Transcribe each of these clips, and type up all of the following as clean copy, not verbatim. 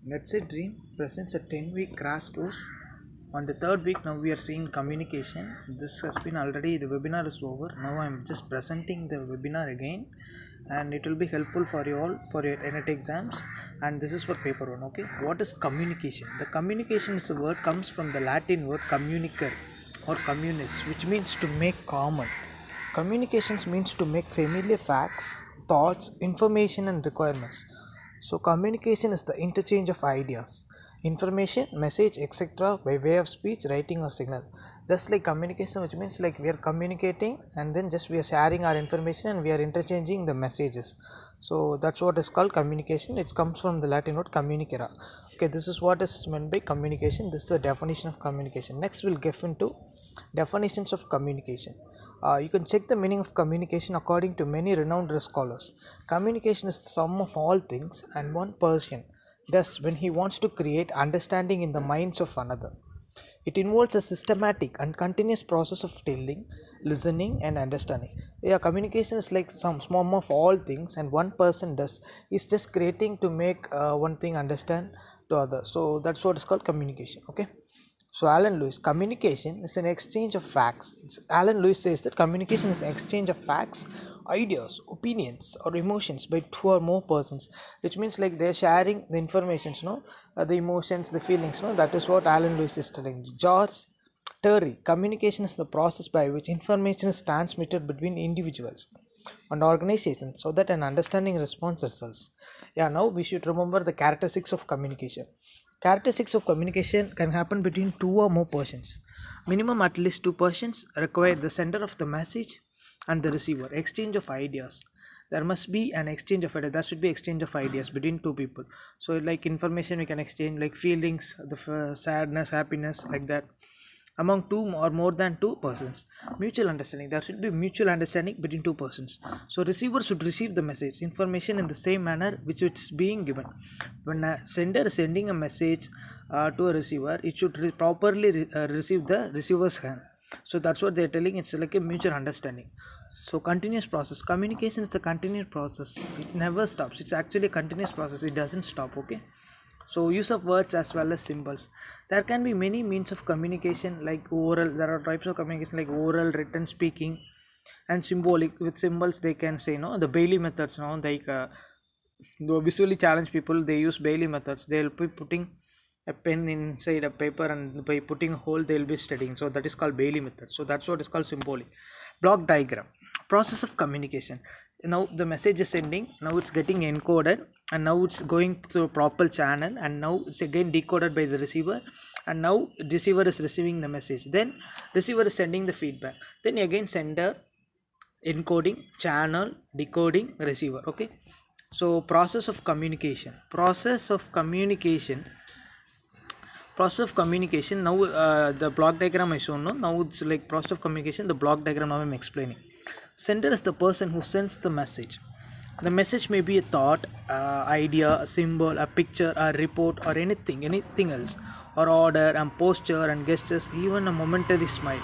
Let's say Dream presents a 10-week crash course. On the third week, now we are seeing communication. This has been already, the webinar is over. Now I'm just presenting the webinar again, and it will be helpful for you all for your NET exams. And this is for paper one. Okay, what is communication? The communication is a word comes from the Latin word communicare or communis, which means to make common. Communications means to make familiar facts, thoughts, information, and requirements. So, communication is the interchange of ideas, information, message, etc., by way of speech, writing, or signal. Just like communication, which means like we are communicating and then just we are sharing our information and we are interchanging the messages. So, that's what is called communication. It comes from the Latin word communicare. Okay, this is what is meant by communication. This is the definition of communication. Next, we'll get into definitions of communication. You can check the meaning of communication according to many renowned scholars. Communication is the sum of all things and one person does when he wants to create understanding in the minds of another. It involves a systematic and continuous process of telling, listening, and understanding. Yeah, communication is like some sum of all things, and one person does is just creating to make one thing understand to others. So that's what is called communication. Okay. So Alan Lewis, communication is an exchange of facts. Alan Lewis says that communication is an exchange of facts, ideas, opinions, or emotions by two or more persons, which means like they're sharing the information, the emotions, the feelings. That is what Alan Lewis is telling. George Terry, communication is the process by which information is transmitted between individuals and organizations so that an understanding response results. Yeah, now we should remember the characteristics of communication. Characteristics of communication can happen between two or more persons. Minimum at least two persons require the sender of the message and the receiver. Exchange of ideas. There must be an exchange of ideas. There should be exchange of ideas between two people. So, like information, we can exchange like feelings, the sadness, happiness, like that among two or more than two persons. Mutual understanding, there should be mutual understanding between two persons. So receiver should receive the message information in the same manner which it is being given. When a sender is sending a message to a receiver, it should properly receive the receiver's hand. So that's what they're telling. It's like a mutual understanding. So continuous process, communication is a continuous process. It never stops. It's actually a continuous process. It doesn't stop. Okay. So use of words as well as symbols. There can be many means of communication like oral. There are types of communication like oral, written, speaking, and symbolic. With symbols they can say the Bailey methods, like the visually challenged people, they use Bailey methods. They'll be putting a pen inside a paper and by putting a hole they'll be studying. So that is called Bailey method. So that's what is called symbolic. Block diagram, process of communication. Now the message is sending, now it's getting encoded, and now it's going through a proper channel, and now it's again decoded by the receiver, and now receiver is receiving the message, then receiver is sending the feedback, then again sender, encoding, channel, decoding, receiver. Okay. So process of communication. Now the block diagram I shown. Now it's like process of communication. The block diagram now I'm explaining. Sender is the person who sends the message. The message may be a thought, idea, a symbol, a picture, a report, or anything else, or order and posture and gestures, even a momentary smile.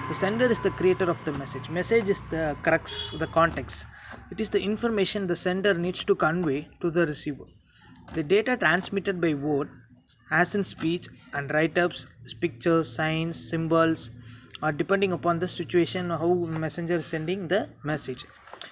The sender is the creator of the message. Message is the crux, the context. It is the information the sender needs to convey to the receiver. The data transmitted by word, as in speech and write-ups, pictures, signs, symbols, or depending upon the situation how messenger is sending the message.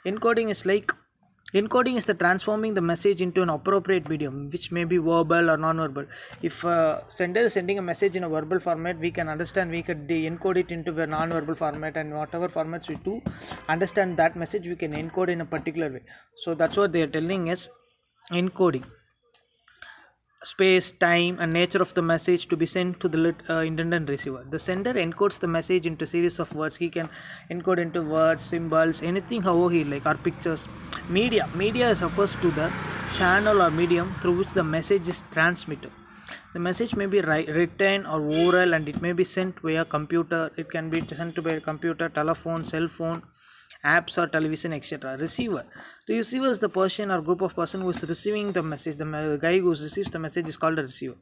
Encoding is the transforming the message into an appropriate medium, which may be verbal or non-verbal. If sender is sending a message in a verbal format, we can understand, we could encode it into a non-verbal format, and whatever formats we do understand that message, we can encode in a particular way. So that's what they are telling us. Encoding, space, time, and nature of the message to be sent to the intended receiver. The sender encodes the message into series of words. He can encode into words, symbols, anything however he like, or pictures. Media is opposed to the channel or medium through which the message is transmitted. The message may be written or oral, and it may be sent via computer. It can be sent by a computer, telephone, cell phone, apps or television, etc. The receiver is the person or group of person who is receiving the message. The guy who receives the message is called a receiver.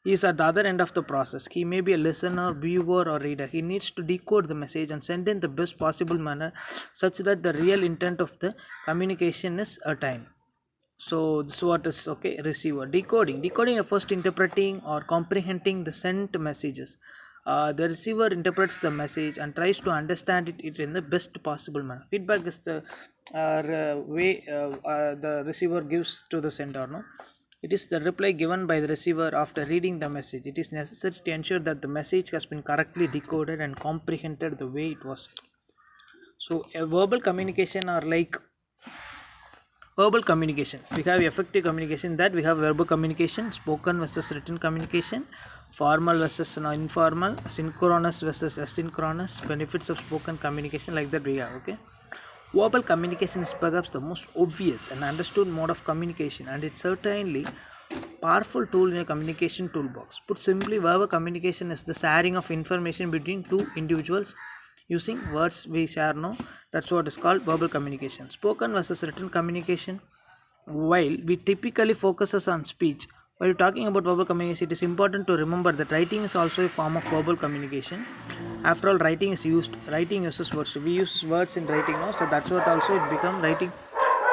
He is at the other end of the process. He may be a listener, viewer, or reader. He needs to decode the message and send in the best possible manner such that the real intent of the communication is attained. So this is what is okay. Receiver decoding refers to interpreting or comprehending the sent messages. The receiver interprets the message and tries to understand it in the best possible manner. Feedback is the way the receiver gives to the sender. No, it is the reply given by the receiver after reading the message. It is necessary to ensure that the message has been correctly decoded and comprehended the way it was. So a verbal communication are like verbal communication. We have effective communication, that we have verbal communication, spoken versus written communication, formal versus informal, synchronous versus asynchronous, benefits of spoken communication, like that we have. Okay, verbal communication is perhaps the most obvious and understood mode of communication, and it's certainly powerful tool in a communication toolbox. Put simply, verbal communication is the sharing of information between two individuals using words we share. No, that's what is called verbal communication. Spoken versus written communication. While we typically focuses on speech, while talking about verbal communication, it is important to remember that writing is also a form of verbal communication. After all, writing uses words. We use words in writing now, so that's what also it become writing.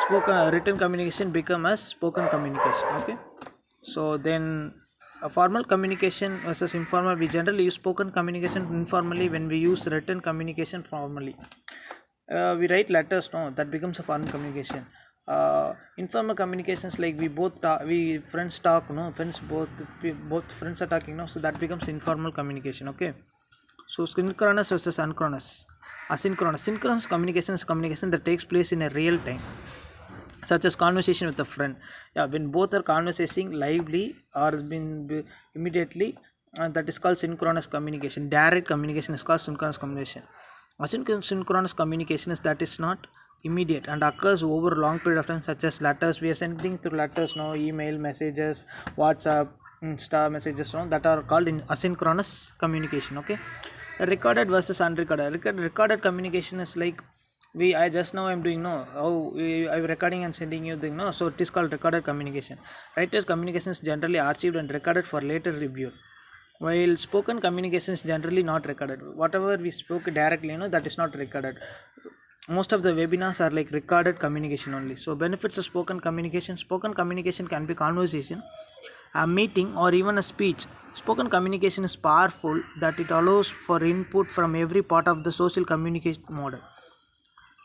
Spoken written communication become as spoken communication. Okay, so then a formal communication versus informal. We generally use spoken communication informally when we use written communication formally. We write letters, no, that becomes a formal communication. Informal communications, like we both talk, we friends talk, no, friends both friends are talking, no, so that becomes informal communication. Okay, so synchronous versus asynchronous. Synchronous communication is communication that takes place in a real time, such as conversation with a friend. Yeah, when both are conversing lively or immediately, that is called synchronous communication. Direct communication is called synchronous communication. Asynchronous communication is that is not immediate and occurs over a long period of time, such as letters. We are sending through letters, no, email messages, WhatsApp, Insta messages, no, that are called in asynchronous communication. Okay, recorded versus unrecorded. Recorded communication is like, I just now I'm doing, no, I'm recording and sending you the, no, so it is called recorded communication. Writer's communication is generally archived and recorded for later review, while spoken communication is generally not recorded. Whatever we spoke directly, that is not recorded. Most of the webinars are like recorded communication only. So benefits of spoken communication. Spoken communication can be conversation, a meeting, or even a speech. Spoken communication is powerful that it allows for input from every part of the social communication model.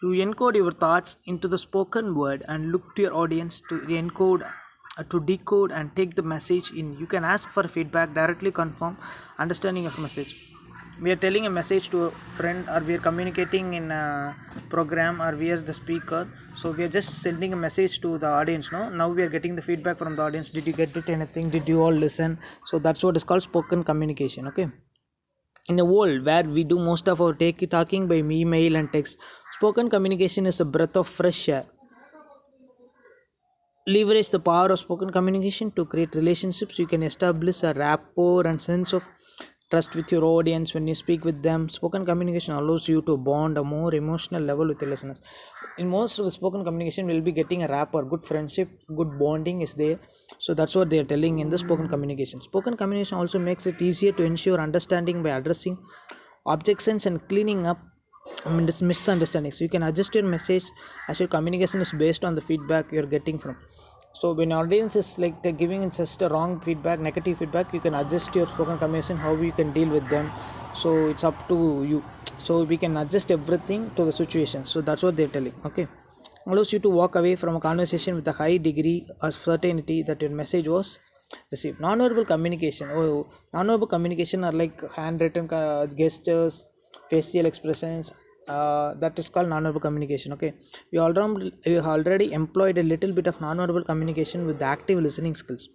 You encode your thoughts into the spoken word and look to your audience to encode, to decode and take the message in. You can ask for feedback, directly confirm understanding of message. We are telling a message to a friend, or we are communicating in a program, or we are the speaker, so we are just sending a message to the audience. No, now we are getting the feedback from the audience. Did you get it, anything? Did you all listen? So that's what is called spoken communication. Okay, in a world where we do most of our talking by email and text, spoken communication is a breath of fresh air. Leverage the power of spoken communication to create relationships. You can establish a rapport and sense of trust with your audience when you speak with them. Spoken communication allows you to bond a more emotional level with your listeners. In most of the spoken communication, we'll be getting a rapport, good friendship, good bonding is there. So that's what they are telling in the spoken communication. Spoken communication also makes it easier to ensure understanding by addressing objections and cleaning up misunderstandings. You can adjust your message as your communication is based on the feedback you're getting from. So when audience is like they're giving just a wrong feedback, negative feedback, you can adjust your spoken communication, how you can deal with them. So it's up to you. So we can adjust everything to the situation. So that's what they're telling. Okay, allows you to walk away from a conversation with a high degree of certainty that your message was received. Non-verbal communication. Non-verbal communication are like handwritten gestures, facial expressions. That is called non-verbal communication. Okay, we already employed a little bit of non-verbal communication with the active listening skills.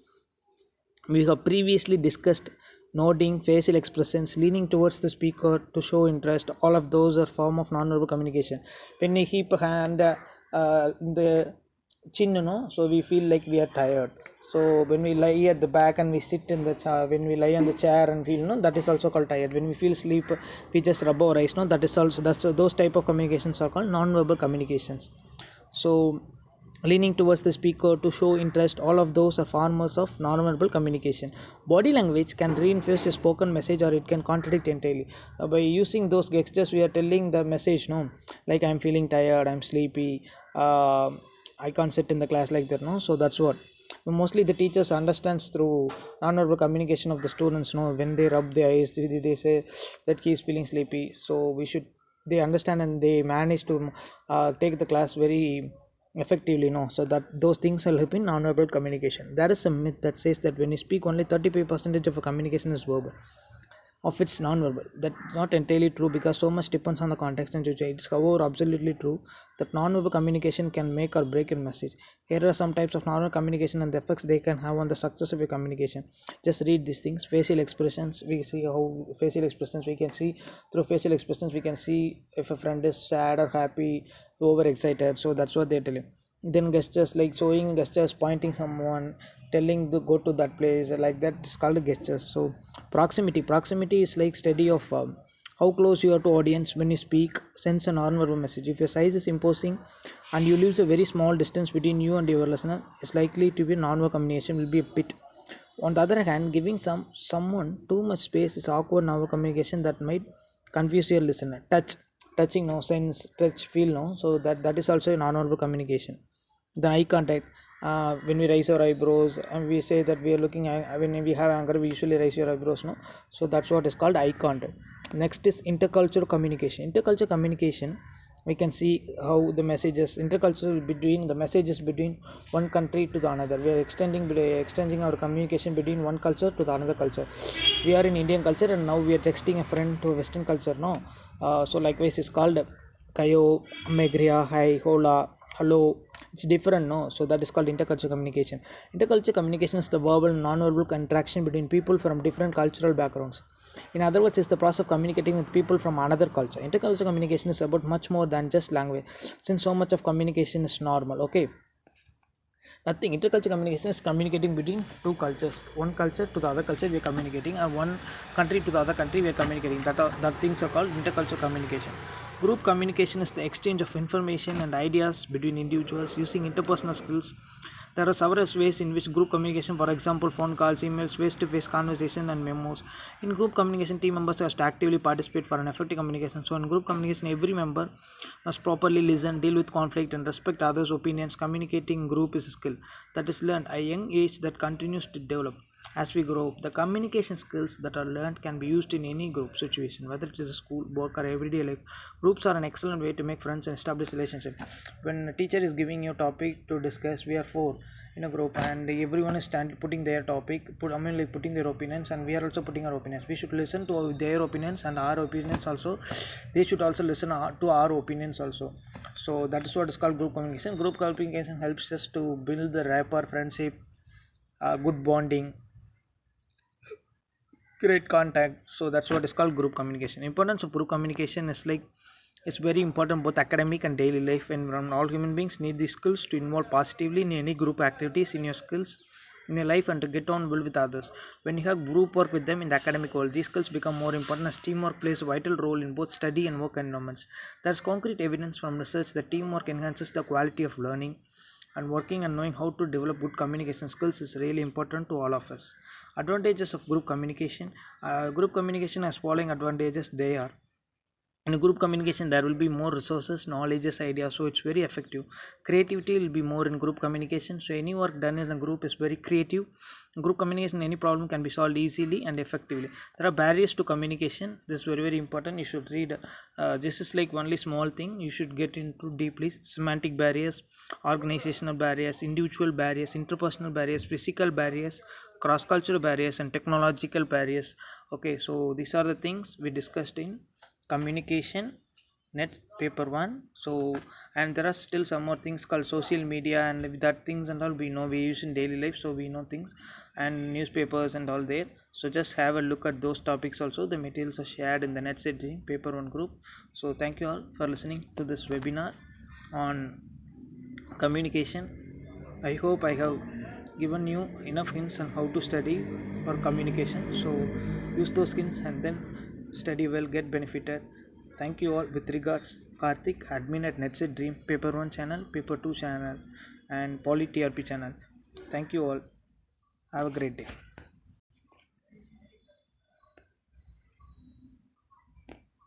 We have previously discussed nodding, facial expressions, leaning towards the speaker to show interest. All of those are form of non-verbal communication. When we keep a hand in the chin, so we feel like we are tired. So when we lie at the back and we sit in the chair, when we lie on the chair and feel, that is also called tired. When we feel sleep, we just rub our eyes, that is also, those type of communications are called non-verbal communications. So leaning towards the speaker to show interest, all of those are forms of non-verbal communication. Body language can reinforce a spoken message or it can contradict entirely. By using those gestures, we are telling the message, like I'm feeling tired, I'm sleepy, I can't sit in the class like that, no. So that's what mostly the teachers understands through non-verbal communication of the students, no. When they rub their eyes, they say that he is feeling sleepy, so we should, they understand and they manage to take the class very effectively, no. So that those things will help in non-verbal communication. There is a myth that says that when you speak, only 35% of a communication is verbal, of its non-verbal. That's not entirely true because so much depends on the context and situation. It's however absolutely true that non-verbal communication can make or break a message. Here are some types of non-verbal communication and the effects they can have on the success of your communication. Just read these things. Facial expressions, we see how facial expressions, we can see through facial expressions we can see if a friend is sad or happy, overexcited. So that's what they're telling. Then gestures, like showing gestures, pointing someone, telling to go to that place, like that is called gestures. So proximity is like study of how close you are to audience. When you speak, sends a non-verbal message. If your size is imposing and you leave a very small distance between you and your listener, it's likely to be non-verbal communication will be a bit. On the other hand, giving someone too much space is awkward non-verbal communication that might confuse your listener. Touching, no. Sense, touch, feel, no. So that is also a non-verbal communication. The eye contact, when we raise our eyebrows and we say that we are looking, when we have anger we usually raise your eyebrows, no. So that's what is called eye contact. Next is intercultural communication. We can see how the messages intercultural between the messages between one country to the another. We are extending our communication between one culture to the another culture. We are in Indian culture and now we are texting a friend to a Western culture, no. So likewise is called kayo, megria, hi, hola, hello. It's different, no. So that is called intercultural communication. Intercultural communication is the verbal and non-verbal interaction between people from different cultural backgrounds. In other words, it's the process of communicating with people from another culture. Intercultural communication is about much more than just language, since so much of communication is normal. Okay, nothing. Intercultural communication is communicating between two cultures. One culture to the other culture we are communicating, and one country to the other country we are communicating. That things are called intercultural communication. Group communication is the exchange of information and ideas between individuals using interpersonal skills. There are several ways in which group communication, for example, phone calls, emails, face-to-face conversation, and memos. In group communication, team members have to actively participate for an effective communication. So, in group communication, every member must properly listen, deal with conflict, and respect others' opinions. Communicating in group is a skill that is learned at a young age that continues to develop as we grow up. The communication skills that are learned can be used in any group situation, whether it is a school, work, or everyday life. Groups are an excellent way to make friends and establish relationships. When a teacher is giving you a topic to discuss, we are four in a group, and everyone is putting their topic, putting their opinions, and we are also putting our opinions. We should listen to their opinions and our opinions also. They should also listen to our opinions also. So that is what is called group communication. Group communication helps us to build the rapport, friendship, good bonding, great contact. So that's what is called group communication. Importance of group communication is like, it's very important both academic and daily life environment. All human beings need these skills to involve positively in any group activities in your skills in your life and to get on well with others. When you have group work with them in the academic world, these skills become more important as teamwork plays a vital role in both study and work environments. There's concrete evidence from research that teamwork enhances the quality of learning, and working and knowing how to develop good communication skills is really important to all of us. Advantages of group communication. Group communication has following advantages. They are, in a group communication there will be more resources, knowledges, ideas, so it's very effective. Creativity will be more in group communication, so any work done in a group is very creative. Group communication, any problem can be solved easily and effectively. There are barriers to communication. This is very important. You should read, this is like only small thing, you should get into deeply. Semantic barriers, organizational barriers, individual barriers, interpersonal barriers, physical barriers, cross cultural barriers, and technological barriers. Okay, so these are the things we discussed in communication net paper 1. So, and there are still some more things called social media and that things and all we know, we use in daily life, so we know things, and newspapers and all there. So just have a look at those topics also. The materials are shared in the NetSet paper 1 group. So thank you all for listening to this webinar on communication. I hope I have given you enough hints on how to study for communication. So use those hints and then study well, get benefited. Thank you all. With regards, Karthik, admin at NetSet Dream, paper 1 channel, paper 2 channel, and Poly TRP channel. Thank you all. Have a great day.